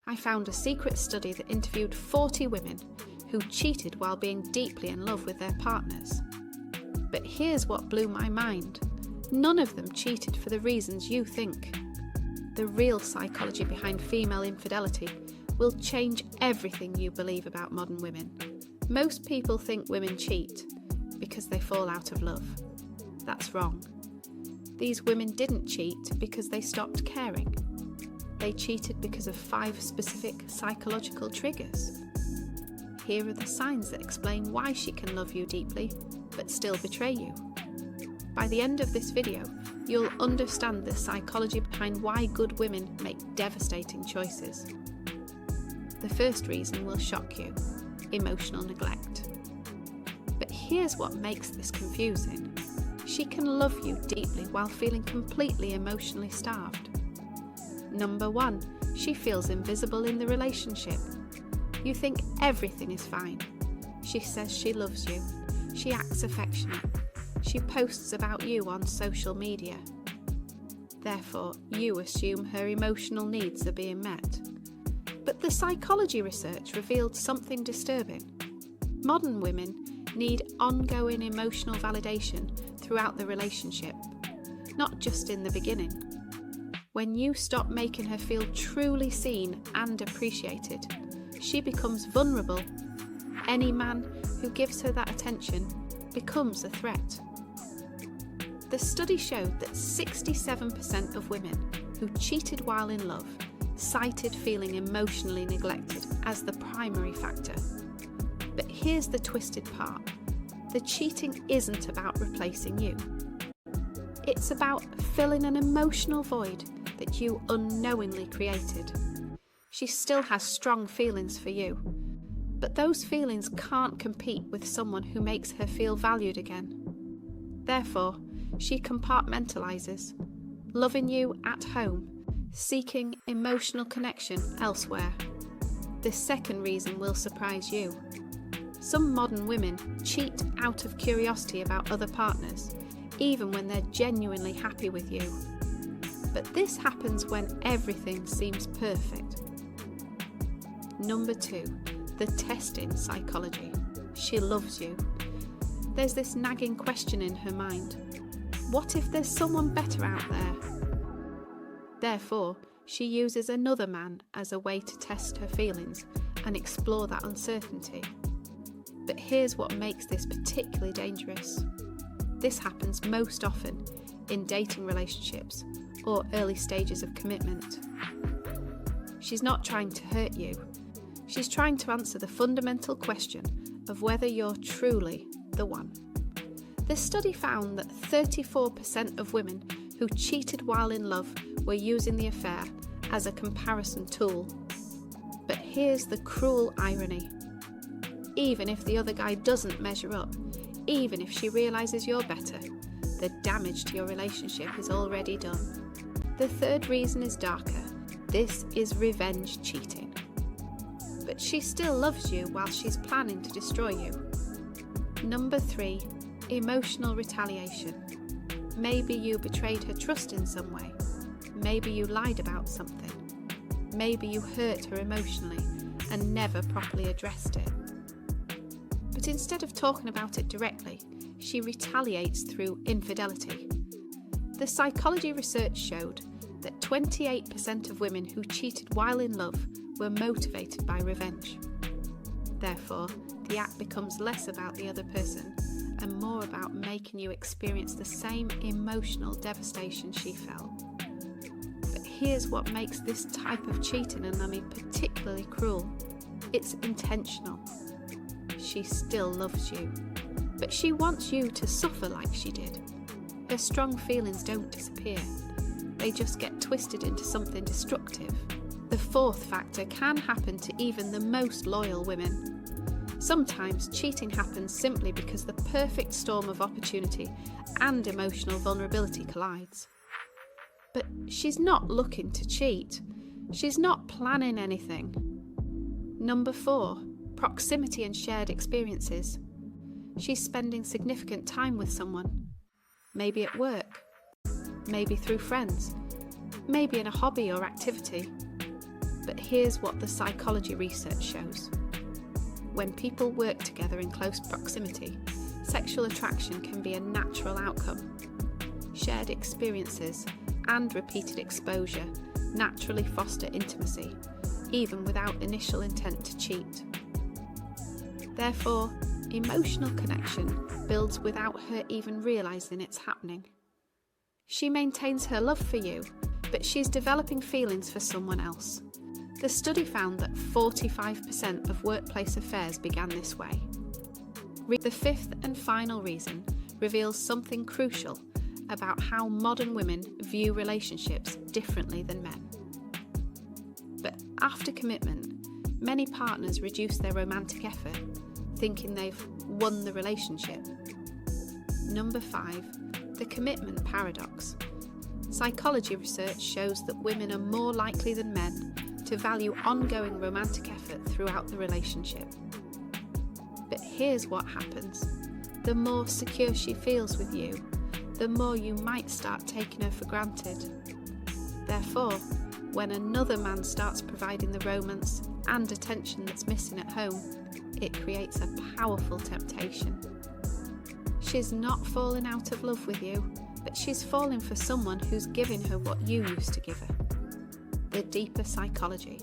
I found a secret study that interviewed 40 women who cheated while being deeply in love with their partners. But here's what blew my mind. None of them cheated for the reasons you think. The real psychology behind female infidelity will change everything you believe about modern women. Most people think women cheat because they fall out of love. That's wrong. These women didn't cheat because they stopped caring. They cheated because of 5 specific psychological triggers. Here are the signs that explain why she can love you deeply but still betray you. By the end of this video, you'll understand the psychology behind why good women make devastating choices. The first reason will shock you: emotional neglect. But here's what makes this confusing. She can love you deeply while feeling completely emotionally starved. Number 1, she feels invisible in the relationship. You think everything is fine. She says she loves you. She acts affectionate. She posts about you on social media. Therefore, you assume her emotional needs are being met. But the psychology research revealed something disturbing. Modern women need ongoing emotional validation throughout the relationship, not just in the beginning. When you stop making her feel truly seen and appreciated, she becomes vulnerable. Any man who gives her that attention becomes a threat. The study showed that 67% of women who cheated while in love cited feeling emotionally neglected as the primary factor. But here's the twisted part. The cheating isn't about replacing you. It's about filling an emotional void that you unknowingly created. She still has strong feelings for you, but those feelings can't compete with someone who makes her feel valued again. Therefore, she compartmentalizes, loving you at home, seeking emotional connection elsewhere. The second reason will surprise you. Some modern women cheat out of curiosity about other partners, even when they're genuinely happy with you. But this happens when everything seems perfect. Number 2, the testing psychology. She loves you. There's this nagging question in her mind. What if there's someone better out there? Therefore, she uses another man as a way to test her feelings and explore that uncertainty. But here's what makes this particularly dangerous. This happens most often in dating relationships or early stages of commitment. She's not trying to hurt you. She's trying to answer the fundamental question of whether you're truly the one. The study found that 34% of women who cheated while in love were using the affair as a comparison tool. But here's the cruel irony. Even if the other guy doesn't measure up, even if she realises you're better, the damage to your relationship is already done. The third reason is darker. This is revenge cheating. But she still loves you while she's planning to destroy you. Number 3, emotional retaliation. Maybe you betrayed her trust in some way. Maybe you lied about something. Maybe you hurt her emotionally and never properly addressed it. But instead of talking about it directly, she retaliates through infidelity. The psychology research showed that 28% of women who cheated while in love were motivated by revenge. Therefore, the act becomes less about the other person and more about making you experience the same emotional devastation she felt. But here's what makes this type of cheating, and I mean particularly cruel. It's intentional. She still loves you, but she wants you to suffer like she did. Her strong feelings don't disappear. They just get twisted into something destructive. The fourth factor can happen to even the most loyal women. Sometimes cheating happens simply because the perfect storm of opportunity and emotional vulnerability collides. But she's not looking to cheat. She's not planning anything. Number 4, proximity and shared experiences. She's spending significant time with someone. Maybe at work. Maybe through friends. Maybe in a hobby or activity. But here's what the psychology research shows. When people work together in close proximity, sexual attraction can be a natural outcome. Shared experiences and repeated exposure naturally foster intimacy, even without initial intent to cheat. Therefore, emotional connection builds without her even realising it's happening. She maintains her love for you, but she's developing feelings for someone else. The study found that 45% of workplace affairs began this way. The fifth and final reason reveals something crucial about how modern women view relationships differently than men. But after commitment, many partners reduce their romantic effort, thinking they've won the relationship. Number 5, the commitment paradox. Psychology research shows that women are more likely than men to value ongoing romantic effort throughout the relationship. But here's what happens. The more secure she feels with you, the more you might start taking her for granted. Therefore, when another man starts providing the romance and attention that's missing at home, it creates a powerful temptation. She's not falling out of love with you, but she's falling for someone who's giving her what you used to give her. The deeper psychology.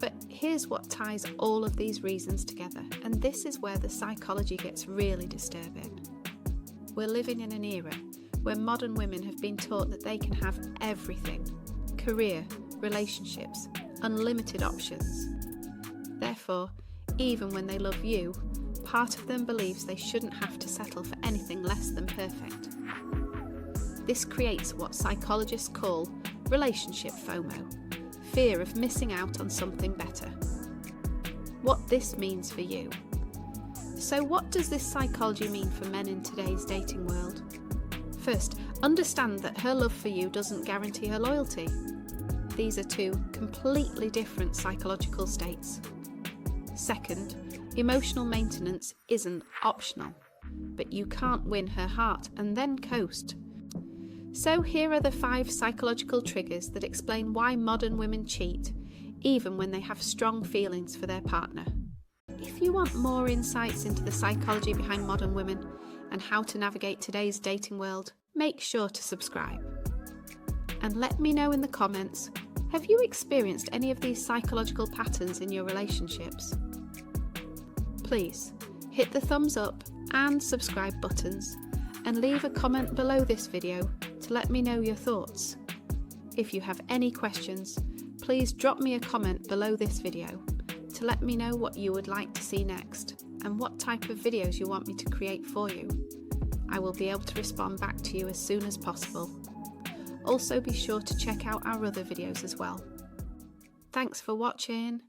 But here's what ties all of these reasons together, and this is where the psychology gets really disturbing. We're living in an era where modern women have been taught that they can have everything: career, relationships, unlimited options. Therefore, even when they love you, part of them believes they shouldn't have to settle for anything less than perfect. This creates what psychologists call relationship FOMO, fear of missing out on something better. What this means for you. So what does this psychology mean for men in today's dating world? First, understand that her love for you doesn't guarantee her loyalty. These are two completely different psychological states. Second, emotional maintenance isn't optional, but you can't win her heart and then coast. So here are the 5 psychological triggers that explain why modern women cheat, even when they have strong feelings for their partner. If you want more insights into the psychology behind modern women and how to navigate today's dating world, make sure to subscribe. And let me know in the comments, have you experienced any of these psychological patterns in your relationships? Please hit the thumbs up and subscribe buttons and leave a comment below this video to let me know your thoughts. If you have any questions, please drop me a comment below this video to let me know what you would like to see next and what type of videos you want me to create for you. I will be able to respond back to you as soon as possible. Also be sure to check out our other videos as well. Thanks for watching.